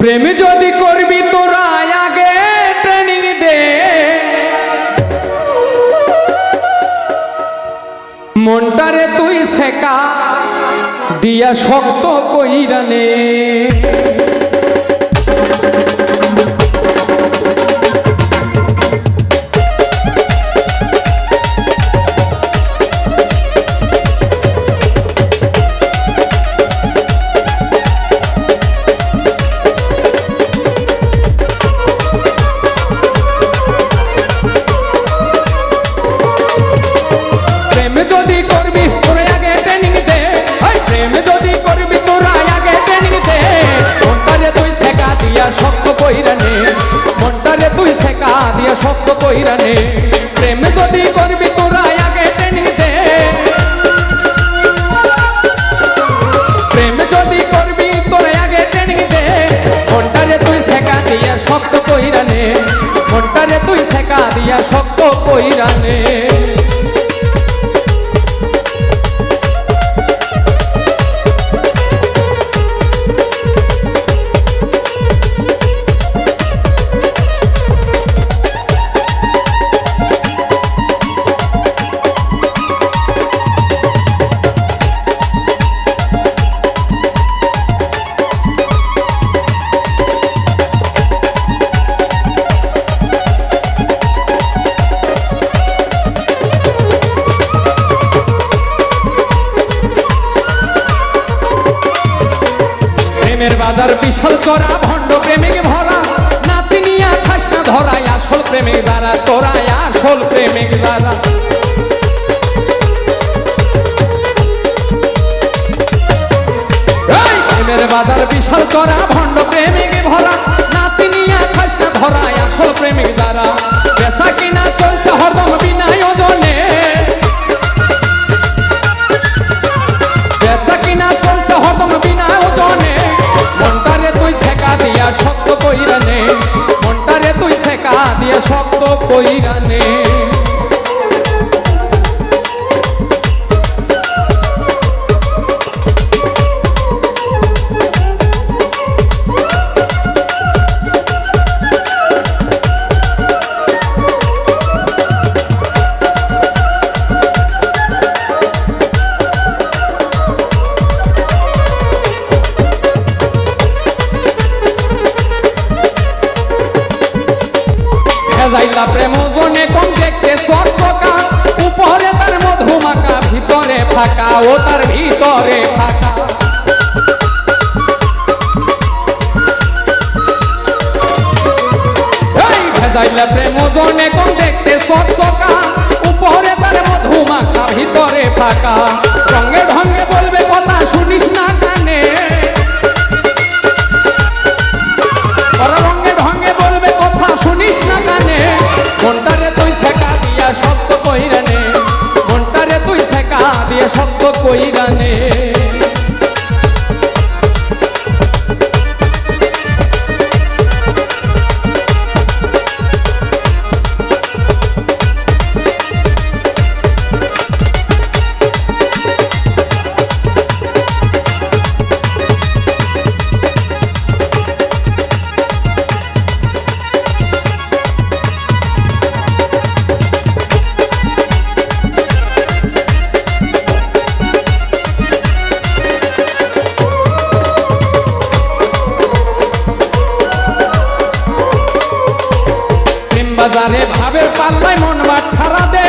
প্রেম যদি করবি তোরা আগে ট্রেনিং দে, মনটারে তুই শেখা দিয়া শক্ত কইরা নে। যদি করবি তোরা আগে ট্রেনিং দে, প্রেম যদি করবি তোরা আগে ট্রেনিং দে, মনটারে তুই শেখা দিয়া শক্ত কইরা নে, মনটারে তুই শেখা দিয়া শক্ত কইরা নে। প্রেম যদি করবি তোরা আগে ট্রেনিং দে, প্রেম যদি করবি তোরা আগে ট্রেনিং দে, মনটারে তুই শেখা দিয়া শক্ত কইরা নে, মনটারে তুই শেখা দিয়া শক্ত কইরা নে। প্রেমের বাজার বিশাল চড়া, ভণ্ড প্রেমিক ভরা, নাচিনিয়া খাস না ধরাই আসল প্রেমিক যারা, তোরাই আসল প্রেমিক যারা। প্রেমের বাজার বিশাল চড়া, ভণ্ড প্রেমিক ভরা, নাচিনিয়া খাস না ধরাই আসল প্রেমিক যারা। বেচা কিনা চলছে হরদম বিনা ওজনে, বেচা কিনা চলছে হরদম বিনা ওজনে, মনটারে তুই শেখা দিয়া শক্ত কইরা নে, মনটারে তুই শেখা দিয়া শক্ত কইরা নে। যাইলা প্রেম ওজনে কম দেখতে চকচকা, উপরে তার মধুমাখা, ভিতরে ফাঁকা, ও তার ভিতরে ফাঁকা। ভেজাইলা প্রেম ওজনে কম দেখতে চকচকা, উপরে তার মধুমাখা, ভিতরে ফাঁকা। রঙে ঢঙ্গে বলবে কথা শুনিস না কানে, রঙে ঢঙ্গে বলবে কথা শুনিস না কানে, মনটারে তুই শেখা দিয়া শক্ত কইরা নে, মনটারে তুই শেখা দিয়া শক্ত কইরা নে। বাজারে ভাবের পাল্লায় মন বাঠারা দে,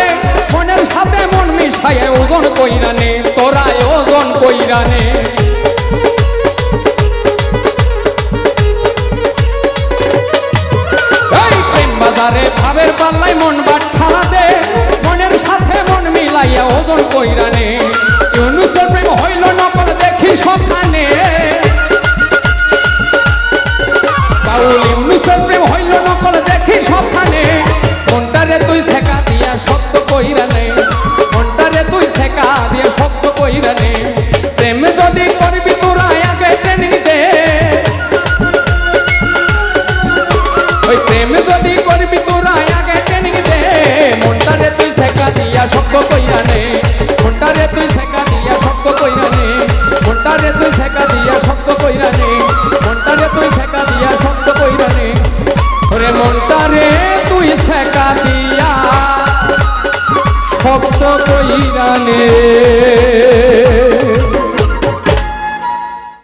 মনের সাথে মন মিশায় ওজন কইরা নে, তোরাই ওজন কইরা নে। প্রেম বাজারে ভাবের পাল্লায় মন বাঠারা দে, মনের সাথে মন মিলাইয়া ওজন কইরা নে। ইউনুসের প্রেম হইল নকল দেখি সখানে, ইউনুসের প্রেম হইল নকল দেখি সখানে, মনটারে তুই শেখা দিয়া শক্ত কইরা নে, মনটারে তুই শেখা দিয়া শক্ত কইরা নে। প্রেম যদি করবি তোরা মনটারে তুই ছেকা দিয়া শক্ত কইরা নে ওরে মনটারে তুই ছেকা দিয়া শক্ত কইরা নে